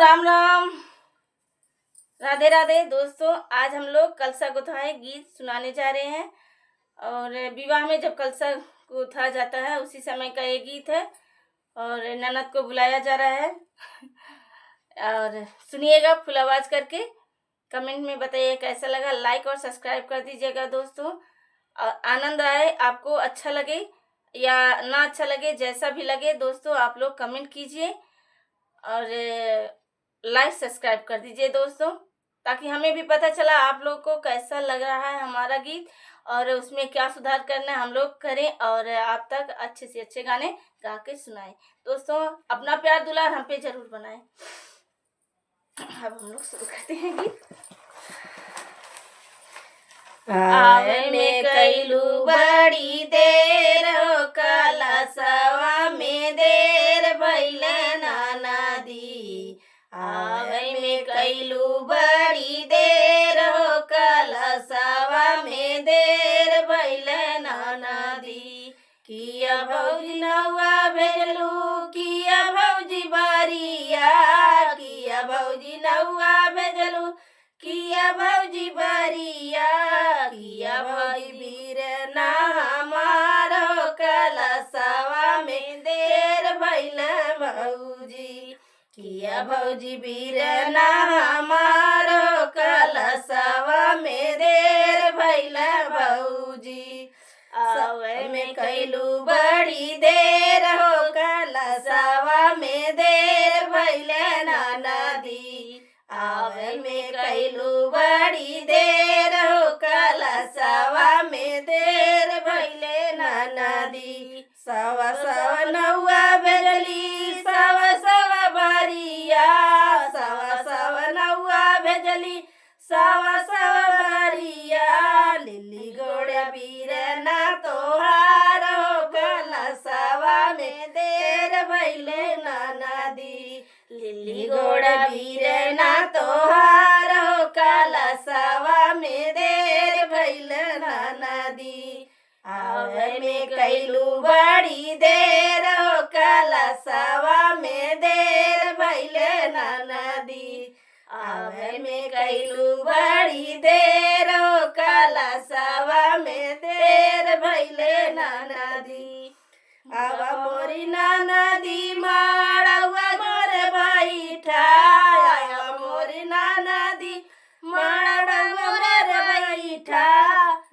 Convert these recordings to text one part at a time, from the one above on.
राम राम, राधे राधे दोस्तों। आज हम लोग कलसा गुथाए गीत सुनाने जा रहे हैं। और विवाह में जब कलसा गुथा जाता है उसी समय का ये गीत है और ननद को बुलाया जा रहा है। और सुनिएगा फुल आवाज करके। कमेंट में बताइए कैसा लगा, लाइक और सब्सक्राइब कर दीजिएगा दोस्तों। और आनंद आए, आपको अच्छा लगे या ना अच्छा लगे, जैसा भी लगे दोस्तों आप लोग कमेंट कीजिए और लाइक सब्सक्राइब कर दीजिए दोस्तों, ताकि हमें भी पता चला आप लोग को कैसा लग रहा है हमारा गीत और उसमें क्या सुधार करना है हम लोग करें और आप तक अच्छे से अच्छे गाने गा के सुनाएं। दोस्तों अपना प्यार दुलार हम पे जरूर बनाएं। अब हम लोग शुरू करते हैं गीत। आवे में कैलू बड़ी देर हो, कलसवा में देर भइले नाना दी। आवे में कैलू बड़ी देर हो, कलसवा में देर भइले नाना दी। किया भौजी नौआ भेजलू, किया भौजी बारिया, किया भौजी नौआ भेजलू, किया भौजी बारिया, किया भौजी वीर ना हमारो, कलसवा में देर भइल भौजी। किया भौजी वीर ना हमारो, कलसवा में देर भइल भौजी। आवे में कैलू बड़ी देर हो, कलसवा में देर भइल नाना दी। आवे में कैलू बड़ी देर हो, कलसवा में देर भइले नाना दी। सवा सवा नौआ भेजली, सवा सवा बारिया, सवा सवा नौआ भेजली, सवा सवा बारिया। लिली गोड़ वीर ना तोहार हो, कलसवा में देर भइले नाना दी। लिली गोड़ वीर ना तोहार हो, कलसवा में देर भइल नाना दी। आवे में कैलू बड़ी देर हो, कलसवा में देर भइल नाना दी। आवे में कैलू बड़ी देर हो, कलसवा में देर भइल नाना दी। आवा मोरी नाना दी माड़वा मोर बैठा, आवा मोरी नाना दी माड़वा मोर बैठा।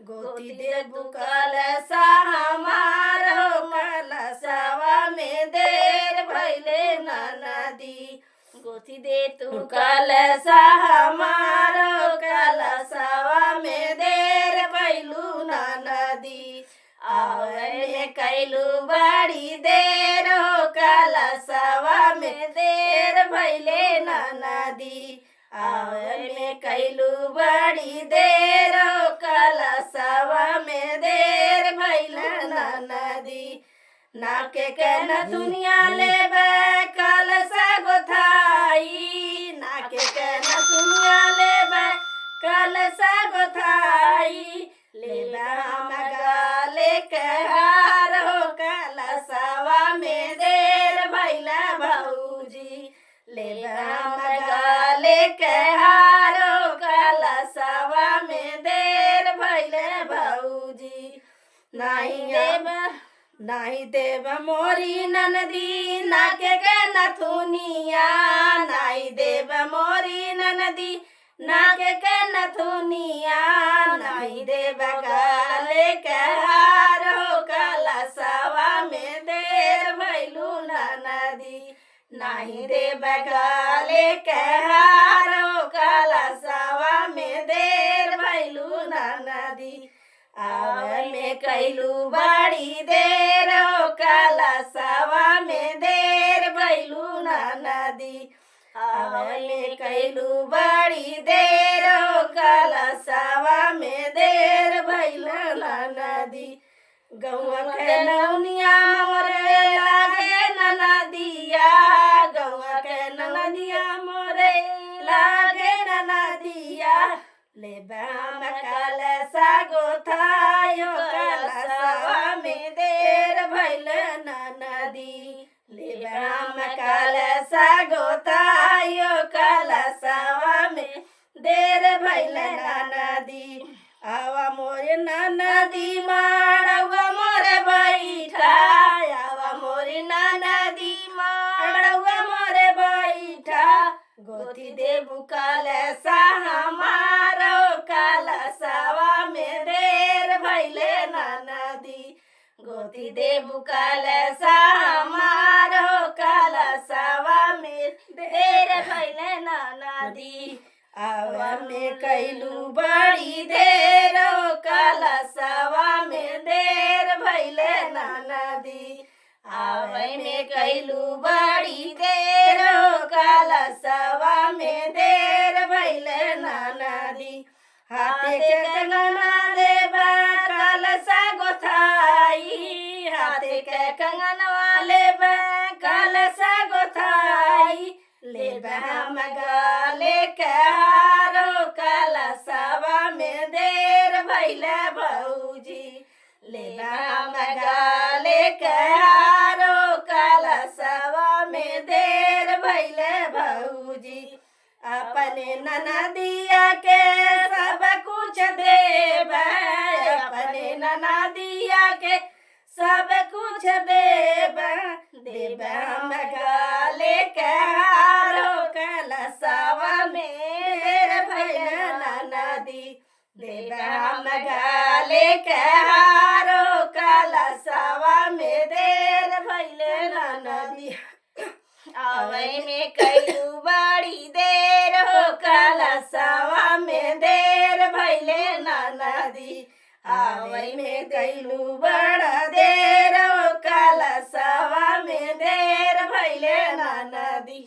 गोती दे कलसा हमार हो, कलसवा में देर भइले नाना दी। गोती दे तू कलसा हमार हो, कलसवा में देर भइलू नाना दी। आवे में कैलू बड़ी देर हो, कलसवा में देर भइले नाना दी। आवे में कैलू बड़ी देर हो, कलसवा में देर भइले नाना दी। नाके के नथुनिया लेबे कलसा गोथाई, नाके के नथुनिया लेबे कलसा गोथाई। लेबे हम गाले के हार हो, कलसवा में देर भइल भौजी। लेबे हम गाले के हार हो, कलसवा में देर भइल भौजी। नहीं देब मोरी ननदी नाके के नथुनिया, नहीं देब मोरी ननदी नाके के नथुनिया। नहीं देब गाले के हार हो, कलसवा में देर भइलू नाना दी। नहीं देब गाले के हार हो, कलसवा में देर भइलू नाना दी। आवे में कैलू बड़ी देर हो, कलसवा में देर भइलू नाना दी। आवे में कैलू बड़ी देर हो, कलसवा में देर भइल नाना दी। गौआ के नौनिया मोरे लागे नाना दिया, गौआ के ननदिया मोरे लागे नाना दिया। लेबे हम कलसा गोथायो, कलसवा में देर भइल नाना दी। लेबे हम कलसा गोथायो, गोती देबू कलसा हमारो कलसवा में देर भइले ननदी गोती देबू कलसा हमारो कलसवा में देर भइले ननदी आवा में कैलू बड़ी देर कलसवा में देर भइले ननदी आवे में कैलू बड़ी देर कलसवा में देर भइले ननदी हाथे के कंगना लेबा कलसा गोथाई हाथे के कंगनवा लेबा कलसा गोथाई लेबा हम गले के हारो कलसवा में देर भइले भौजी लेबा हम गले के हारो कलसवा में देर भइले भौजी अपने ननदिया के सब कुछ देबा अपने ननदिया के सब कुछ देबा देबा हम गले के हारो कलसवा में देर भइले ननदी देबा हम गले के हारो कलसवा में देर भइले ननदी आवे में कैलू बड़ी देर हो कलसवा में देर भइले ननदी आवे में कैलू बड़ा देर हो कलसवा में देर भइले ननदी।